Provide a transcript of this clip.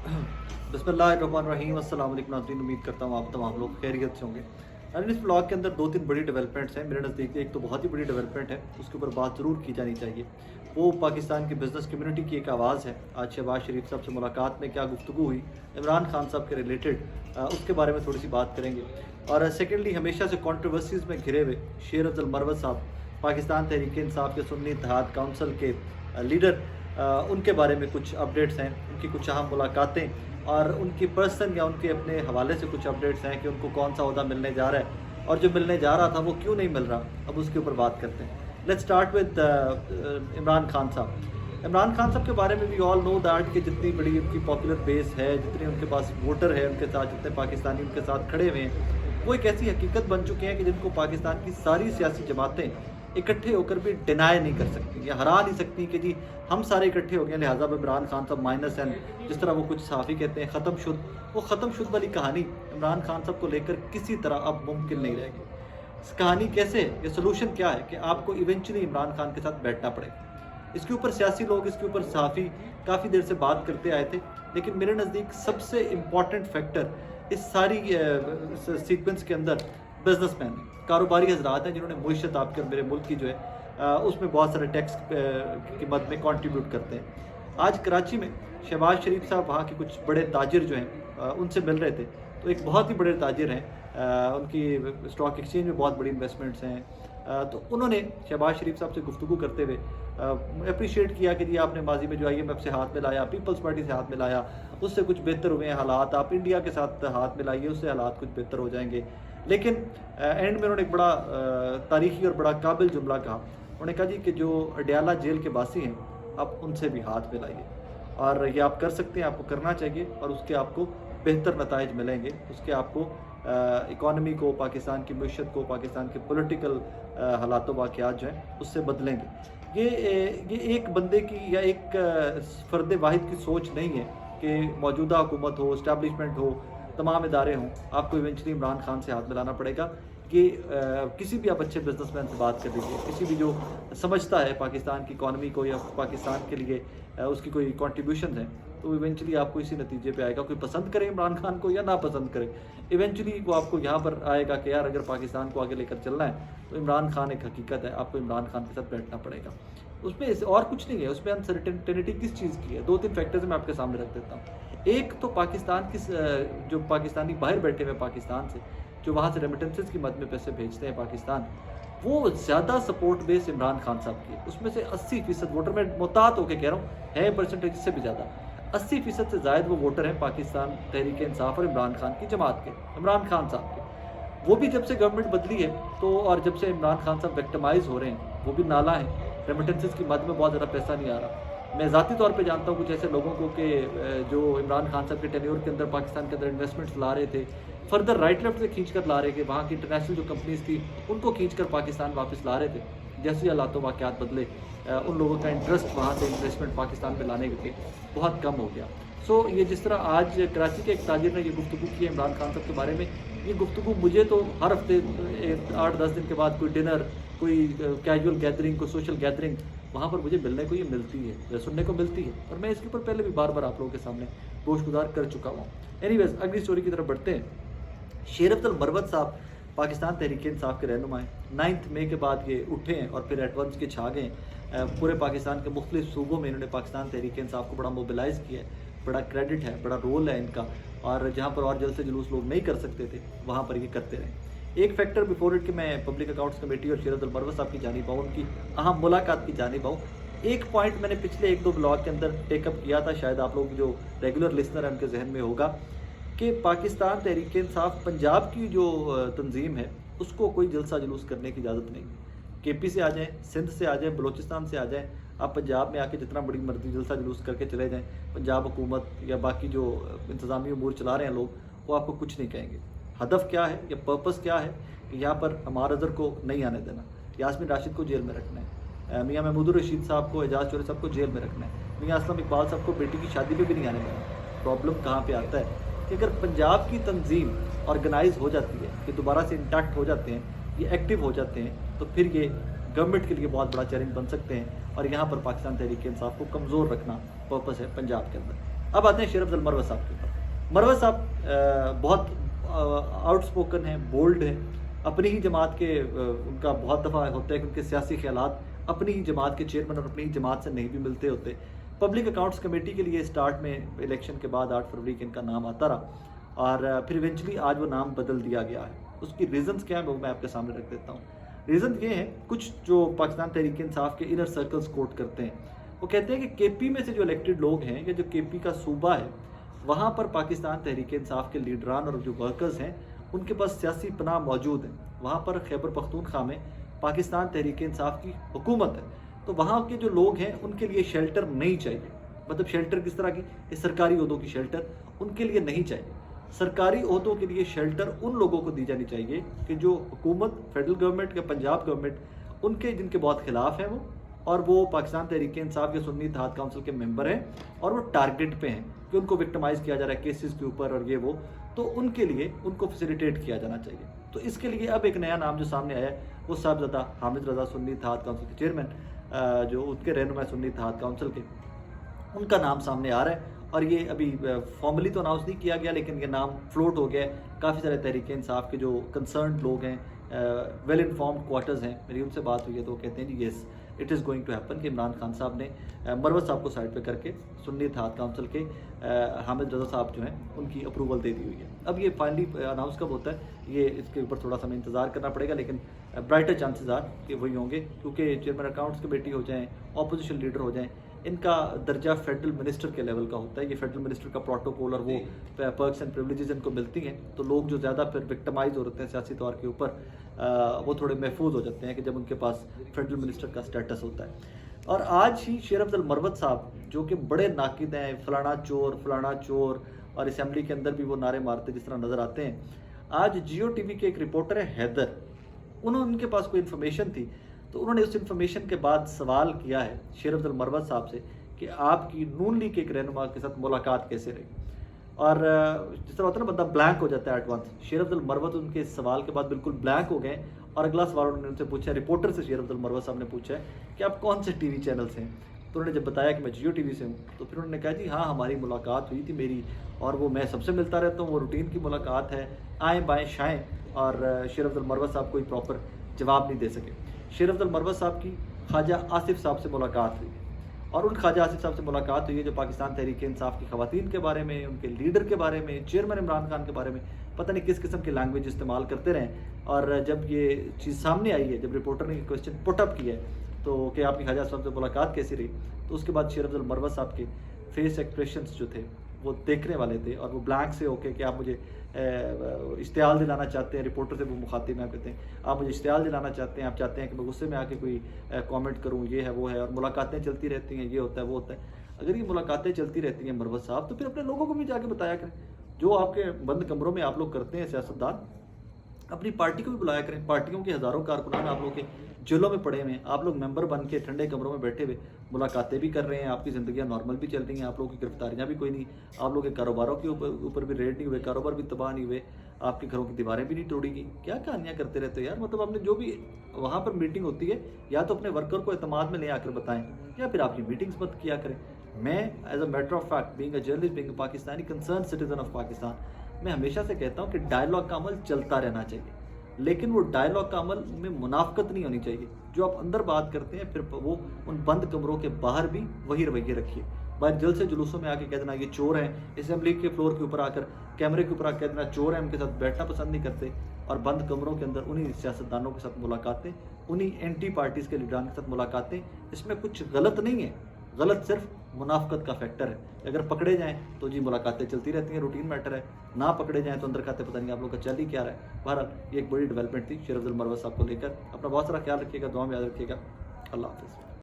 बिस्मिल्लाहिर्रहमानिर्रहीम। अस्सलाम वालेकुम नाज़रीन, उम्मीद करता हूँ आप तमाम लोग खैरियत से होंगे। नाज़रीन, इस ब्लॉग के अंदर दो तीन बड़ी डेवलपमेंट्स हैं मेरे नज़दीक। एक तो बहुत ही बड़ी डेवलपमेंट है, उसके ऊपर बात ज़रूर की जानी चाहिए। वो पाकिस्तान की बिज़नेस कम्युनिटी की एक आवाज़ है। आज शहबाज शरीफ साहब से मुलाकात में क्या गुफ्तगू हुई इमरान खान साहब के रिलेटेड, उसके बारे में थोड़ी सी बात करेंगे। और सेकेंडली, हमेशा से कॉन्ट्रोवर्सीज़ में घिरे हुए शेर अफजल मरवत साहब, पाकिस्तान तहरीक इंसाफ के सुन्नी इत्तेहाद काउंसिल के लीडर, उनके बारे में कुछ अपडेट्स हैं, उनकी कुछ अहम मुलाकातें और उनकी पर्सन या उनके अपने हवाले से कुछ अपडेट्स हैं कि उनको कौन सा ओहदा मिलने जा रहा है और जो मिलने जा रहा था वो क्यों नहीं मिल रहा। अब उसके ऊपर बात करते हैं। Let's start with Imran Khan साहब। इमरान खान साहब के बारे में वी ऑल नो दैट कि जितनी बड़ी उनकी पॉपुलर बेस है, जितने उनके पास वोटर है उनके साथ, जितने पाकिस्तानी उनके साथ खड़े हुए हैं, वो एक ऐसी हकीकत बन चुके हैं कि जिनको पाकिस्तान की सारी सियासी जमातें इकट्ठे होकर भी डिनाई नहीं कर सकती या हरा नहीं सकती कि जी हम सारे इकट्ठे हो गए, लिहाजा इमरान खान साहब माइनस हैं। जिस तरह वो कुछ सहाफ़ी कहते हैं ख़त्म शुद्ध, वो ख़त्म शुद्ध वाली कहानी इमरान खान साहब को लेकर किसी तरह अब मुमकिन नहीं रहेगी। इस कहानी कैसे, ये सोल्यूशन क्या है कि आपको इवेंचुअली इमरान खान के साथ बैठना पड़ेगा। इसके ऊपर सियासी लोग, इसके ऊपर सहाफ़ी काफ़ी देर से बात करते आए थे, लेकिन मेरे नज़दीक सबसे इम्पॉर्टेंट फैक्टर इस सारी सीक्वेंस के अंदर बिजनेसमैन, कारोबारी हजरात हैं जिन्होंने मुइशत आपके मेरे मुल्क की जो है उसमें बहुत सारे टैक्स की मद में कंट्रीब्यूट करते हैं। आज कराची में शहबाज शरीफ साहब वहाँ के कुछ बड़े ताजिर जो हैं उनसे मिल रहे थे, तो एक बहुत ही बड़े ताजिर हैं, उनकी स्टॉक एक्सचेंज में बहुत बड़ी इन्वेस्टमेंट्स हैं। तो उन्होंने शहबाज शरीफ साहब से गुफ्तगू करते हुए अप्रिशिएट किया कि जी आपने माजी में जो IMF से हाथ मिलाया, पीपल्स पार्टी से हाथ मिलाया, उससे कुछ बेहतर हुए हैं हालात, आप इंडिया के साथ हाथ मिलाइए, उससे हालात कुछ बेहतर हो जाएंगे। लेकिन एंड में उन्होंने एक बड़ा तारीखी और बड़ा काबिल जुमला कहा। उन्होंने कहा जी कि जो अडयाला जेल के बासी हैं आप उनसे भी हाथ मिलाइए, और ये आप कर सकते हैं, आपको करना चाहिए, और उसके आपको बेहतर नताइज मिलेंगे। उसके आपको इकॉनमी को, पाकिस्तान की मईशत को, पाकिस्तान के पॉलिटिकल हालात वाक़यात जो हैं उससे बदलेंगे। ये एक बंदे की या एक फ़र्द वाहिद की सोच नहीं है कि मौजूदा हुकूमत हो, इस्टेब्लिशमेंट हो, तमाम इदारे हों, आपको इवेंचुअली इमरान खान से हाथ मिलाना पड़ेगा। कि किसी भी आप अच्छे बिजनेसमैन से बात कर लीजिए, किसी भी जो समझता है पाकिस्तान की इकॉनमी को या पाकिस्तान के लिए उसकी कोई कॉन्ट्रीब्यूशन है, तो इवेंचुअली आपको इसी नतीजे पे आएगा। कोई पसंद करे इमरान खान को या ना पसंद करे, इवेंचुअली वो आपको यहाँ पर आएगा कि यार अगर पाकिस्तान को आगे लेकर चलना है तो इमरान खान एक हकीकत है, आपको इमरान खान के साथ बैठना पड़ेगा। उसमें और कुछ नहीं है, उसमें अनसर्टेनिटी किस चीज़ की है। दो तीन फैक्टर्स मैं आपके सामने रख देता हूँ। एक तो पाकिस्तान की जो पाकिस्तानी बाहर बैठे हुए पाकिस्तान से, जो वहाँ से रेमिटेंसेस की मद में पैसे भेजते हैं पाकिस्तान, वो ज़्यादा सपोर्ट बेस इमरान खान साहब की है। उसमें से 80% वोटर, में मोहतात होकर कह रहा हूँ, है परसेंटेज से भी ज़्यादा, 80% से ज़ायद वो वोटर हैं पाकिस्तान तहरीक इंसाफ और इमरान खान की जमात के, इमरान खान साहब के। वो भी जब से गवर्नमेंट बदली है तो, और जब से इमरान खान साहब विक्टिमाइज हो रहे हैं, वो भी नाला है, रेमिटेंसेस की मद में बहुत ज़्यादा पैसा नहीं आ रहा। मैं ज़ाती तौर पे जानता हूँ कुछ ऐसे लोगों को कि जो इमरान खान साहब के टेन्योर के अंदर पाकिस्तान के अंदर इन्वेस्टमेंट्स ला रहे थे, फर्दर राइट लेफ्ट से खींच कर ला रहे थे, वहाँ की इंटरनेशनल जो कंपनीज थी उनको खींच कर पाकिस्तान वापस ला रहे थे। जैसे हालात वाक़यात बदले, उन लोगों का इंटरेस्ट वहाँ से इन्वेस्टमेंट पाकिस्तान में लाने के बहुत कम हो गया। सो ये जिस तरह आज कराची के एक ताजिर ने ये गुफ्तगू की है इमरान खान साहब के बारे में, ये गुफ्तगू मुझे तो हर हफ्ते 8-10 दिन के बाद कोई डिनर, कोई कैजुअल गैदरिंग, कोई सोशल गैदरिंग, वहाँ पर मुझे मिलने को ये मिलती है, सुनने को मिलती है, और मैं इसके ऊपर पहले भी बार बार आप लोगों के सामने गोशगुजार कर चुका हूँ। एनीवेज, अगली स्टोरी की तरफ बढ़ते हैं। शेर अफजल मरवत साहब पाकिस्तान तहरीक इंसाफ के रहनुमा हैं। 9 मई के बाद ये उठे हैं और फिर एडवांस के छा गए। पूरे पाकिस्तान के मुख्तलिफ सूबों में इन्होंने पाकिस्तान तहरीक इंसाफ को बड़ा मोबिलाइज़ किया है, बड़ा क्रेडिट है, बड़ा रोल है इनका, और जहाँ पर और जल्द से जुलूस लोग नहीं कर सकते थे वहाँ पर ये करते रहे। एक फैक्टर बिफोर इट कि मैं पब्लिक अकाउंट्स कमेटी और शेर अफजल मरवत साहब की जानिब आऊँ, उनकी अहम मुलाकात की जानिब आऊँ। एक पॉइंट मैंने पिछले 1-2 ब्लॉग के अंदर टेकअप किया था, शायद आप लोग जो रेगुलर लिसनर हैं उनके जहन में होगा, कि पाकिस्तान तहरीक इंसाफ पंजाब की जो तंजीम है उसको कोई जलसा जुलूस करने की इजाज़त नहीं। KP से आ जाएँ, सिंध से आ जाएँ, बलोचिस्तान से आ जाएँ, आप पंजाब में आके जितना बड़ी मर्जी जलसा जुलूस करके चले जाएँ, पंजाब हुकूमत या बाकी जो इंतज़ामी अमूर चला रहे हैं लोग, वो आपको कुछ नहीं कहेंगे। हदफ क्या है या पर्पस क्या है कि यहाँ पर हमार अज़हर को नहीं आने देना, यास्मीन राशिद को जेल में रखना है, मियाँ महमूद रशीद साहब को, एजाज चौधरी साहब को जेल में रखना है, मियाँ असलम इकबाल साहब को बेटी की शादी पे भी नहीं आने देना। प्रॉब्लम कहाँ पे आता है कि अगर पंजाब की तंजीम ऑर्गेनाइज हो जाती है, कि दोबारा से इंटैक्ट हो जाते हैं, ये एक्टिव हो जाते हैं, तो फिर ये गवर्नमेंट के लिए बहुत बड़ा चैलेंज बन सकते हैं, और यहाँ पर पाकिस्तान तहरीक इंसाफ को कमज़ोर रखना पर्पस है पंजाब के अंदर। अब आते हैं शेर अफजल मरवत साहब के ऊपर। मरवत साहब बहुत आउटस्पोकन है, बोल्ड है, अपनी ही जमात के उनका बहुत दफ़ा होता है कि उनके सियासी ख्यालात अपनी ही जमात के चेयरमैन और अपनी ही जमात से नहीं भी मिलते होते। पब्लिक अकाउंट्स कमेटी के लिए स्टार्ट में इलेक्शन के बाद 8 फरवरी के इनका नाम आता रहा और फिर इवेंचुअली आज वो नाम बदल दिया गया है। उसकी रीज़न्स क्या है वो मैं आपके सामने रख देता हूँ। रीज़न ये है, कुछ जो पाकिस्तान तहरीक इंसाफ के इनर सर्कल्स कोट करते हैं, वो कहते हैं कि केपी में से जो इलेक्टेड लोग हैं या जो केपी का सूबा है, वहाँ पर पाकिस्तान तहरीक इंसाफ के लीडरान और जो वर्कर्स हैं उनके पास सियासी पनाह मौजूद है। वहाँ पर खैबर पख्तूनख्वा में पाकिस्तान तहरीक इंसाफ की हुकूमत है, तो वहाँ के जो लोग हैं उनके लिए शेल्टर नहीं चाहिए। मतलब शेल्टर किस तरह की, इस सरकारी ओहदों की शेल्टर उनके लिए नहीं चाहिए। सरकारी ओहदों के लिए शेल्टर उन लोगों को दी जानी चाहिए कि जो हुकूमत, फेडरल गवर्नमेंट या पंजाब गवर्नमेंट उनके जिनके बहुत खिलाफ हैं वो, और वो पाकिस्तान तहरीक इंसाफ या सुन्नी इत्तेहाद काउंसिल के मेंबर हैं और वो टारगेट पे हैं कि उनको विक्टिमाइज़ किया जा रहा है केसेस के ऊपर और ये वो, तो उनके लिए उनको फैसिलिटेट किया जाना चाहिए। तो इसके लिए अब एक नया नाम जो सामने आया है वो साहबजादा हामिद रज़ा सुन्नी इत्तेहाद काउंसिल के चेयरमैन, जो उसके रहनुमा सुन्नी इत्तेहाद काउंसिल के, उनका नाम सामने आ रहा है। और ये अभी फॉर्मली तो अनाउंस नहीं किया गया, लेकिन ये नाम फ्लोट हो गया है। काफ़ी सारे तहरीक इंसाफ के जो कंसर्न लोग हैं, वेल इन्फॉर्म्ड क्वार्टर्स हैं, मेरी उनसे बात हुई है तो वो कहते हैं जी yes it is going to happen कि इमरान खान साहब ने मरवत साहब को साइड पे करके सुन्नी इत्तेहाद काउंसिल के हामिद रज़ा साहब जो हैं उनकी अप्रूवल दे दी हुई है। अब ये फाइनली अनाउंस कब होता है, ये इसके ऊपर थोड़ा सा हमें इंतज़ार करना पड़ेगा, लेकिन ब्राइटर चांसेस आर कि वही होंगे, क्योंकि चेयरमैन अकाउंट्स कमेटी हो जाएँ, ऑपोजिशन लीडर हो जाएँ, इनका दर्जा फेडरल मिनिस्टर के लेवल का होता है। ये फेडरल मिनिस्टर का प्रोटोकॉल और वो पर्क्स एंड प्रिविलेजेस इनको मिलती हैं, तो लोग जो ज़्यादा फिर विक्टिमाइज हो रहे हैं सियासी तौर के ऊपर, वो थोड़े महफूज हो जाते हैं कि जब उनके पास फेडरल मिनिस्टर का स्टेटस होता है। और आज ही शेर अफजल मरवत साहब जो कि बड़े नाकिद हैं, फलाना चोर, और असेंबली के अंदर भी वो नारे मारते जिस तरह नज़र आते हैं, आज जियो टीवी के एक रिपोर्टर है हैदर, उन्होंने उनके पास कोई इन्फॉर्मेशन थी, तो उन्होंने उस इन्फॉर्मेशन के बाद सवाल किया है शेर अफजल मरवत साहब से कि आपकी नून लीग के एक रहनुमा के साथ मुलाकात कैसे रही। और जिस तरह होता है ना, बंदा ब्लैंक हो जाता है एडवांस, शेर अफजल मरवत उनके इस सवाल के बाद बिल्कुल ब्लैंक हो गए। और अगला सवाल उन्होंने उनसे पूछा, रिपोर्टर से शेर अफजल मरवत साहब ने पूछा है कि आप कौन से टीवी चैनल से हैं। तो उन्होंने जब बताया कि मैं जियो टीवी से हूँ, तो फिर उन्होंने कहा जी हाँ, हमारी मुलाकात हुई थी मेरी, और वो मैं सबसे मिलता रहता हूँ, वो रूटीन की मुलाकात है, आएँ बाएँ शाएँ। और शेर अफजल मरवत साहब कोई प्रॉपर जवाब नहीं दे सके। शेर अफजल मरवत साहब की ख्वाजा आसिफ साहब से मुलाकात हुई, और उन ख्वाजा आसिफ साहब से मुलाकात हुई है जो पाकिस्तान तहरीक इंसाफ की ख़वातीन के बारे में, उनके लीडर के बारे में, चेयरमैन इमरान खान के बारे में पता नहीं किस किस्म की लैंग्वेज इस्तेमाल करते रहें। और जब ये चीज़ सामने आई है, जब रिपोर्टर ने क्वेश्चन पुट अप किया है तो कि आपकी ख्वाजा साहब से मुलाकात कैसी रही, तो उसके बाद शेर अफजल मरवत साहब के फेस एक्सप्रेशंस जो थे वो देखने वाले थे, और वो ब्लैंक से होके कि आप मुझे इश्तियाल दिलाना चाहते हैं, रिपोर्टर से वो मुखातिब में कहते हैं आप मुझे इश्तियाल दिलाना चाहते हैं, आप चाहते हैं कि मैं गुस्से में आके कोई कमेंट करूं, ये है वो है, और मुलाकातें चलती रहती हैं, ये होता है वो होता है। अगर ये मुलाकातें चलती रहती हैं मरवत साहब, तो फिर अपने लोगों को भी जाके बताया करें। जो आपके बंद कमरों में आप लोग करते हैं सियासतदान, अपनी पार्टी को भी बुलाया करें। पार्टियों के हज़ारों कारकुनान आप लोग के जेलों में पड़े हुए हैं, आप लोग मेंबर बन के ठंडे कमरों में बैठे हुए मुलाकातें भी कर रहे हैं, आपकी ज़िंदगियां नॉर्मल भी चल रही हैं, आप लोगों की गिरफ्तारियां भी कोई नहीं, आप लोगों के कारोबारों के ऊपर भी रेड नहीं हुए, कारोबार भी तबाह नहीं हुए, आपके घरों की दीवारें भी नहीं तोड़ी गई। क्या कहानियाँ करते रहते हो यार। मतलब आपने जो भी वहाँ पर मीटिंग होती है, या तो अपने वर्कर को एतमाद में ले आकर बताएं, या फिर आपकी मीटिंग्स मत किया करें। मैं as a matter of fact, being a journalist, being a Pakistani concern citizen of Pakistan, मैं हमेशा से कहता हूँ कि डायलॉग का अमल चलता रहना चाहिए, लेकिन वो डायलॉग का अमल में मुनाफकत नहीं होनी चाहिए। जो आप अंदर बात करते हैं, फिर वो उन बंद कमरों के बाहर भी वही रवैये रखिए। बाहर जल्द से जुलूसों में आके कह देना ये चोर हैं, असेंबली के फ्लोर के ऊपर आकर कैमरे के ऊपर आकर कह देना चोर हैं, उनके साथ बैठना पसंद नहीं करते, और बंद कमरों के अंदर उन्हीं सियासतदानों के साथ मुलाकातें, उन्हीं एंटी पार्टीज़ के लीडरान के साथ मुलाकातें, इसमें कुछ गलत नहीं है। गलत सिर्फ मुनाफकत का फैक्टर है। अगर पकड़े जाएं तो जी मुलाकातें चलती रहती हैं, रूटीन मैटर है, ना पकड़े जाएं तो अंदर खाते पता नहीं आप लोग का चल ही क्या रहा है। बहरहाल ये एक बड़ी डेवलपमेंट थी शेर अफजल मरवत साहब को लेकर। अपना बहुत सारा ख्याल रखिएगा, दुआ में याद रखिएगा। अल्लाह हाफ़िज़।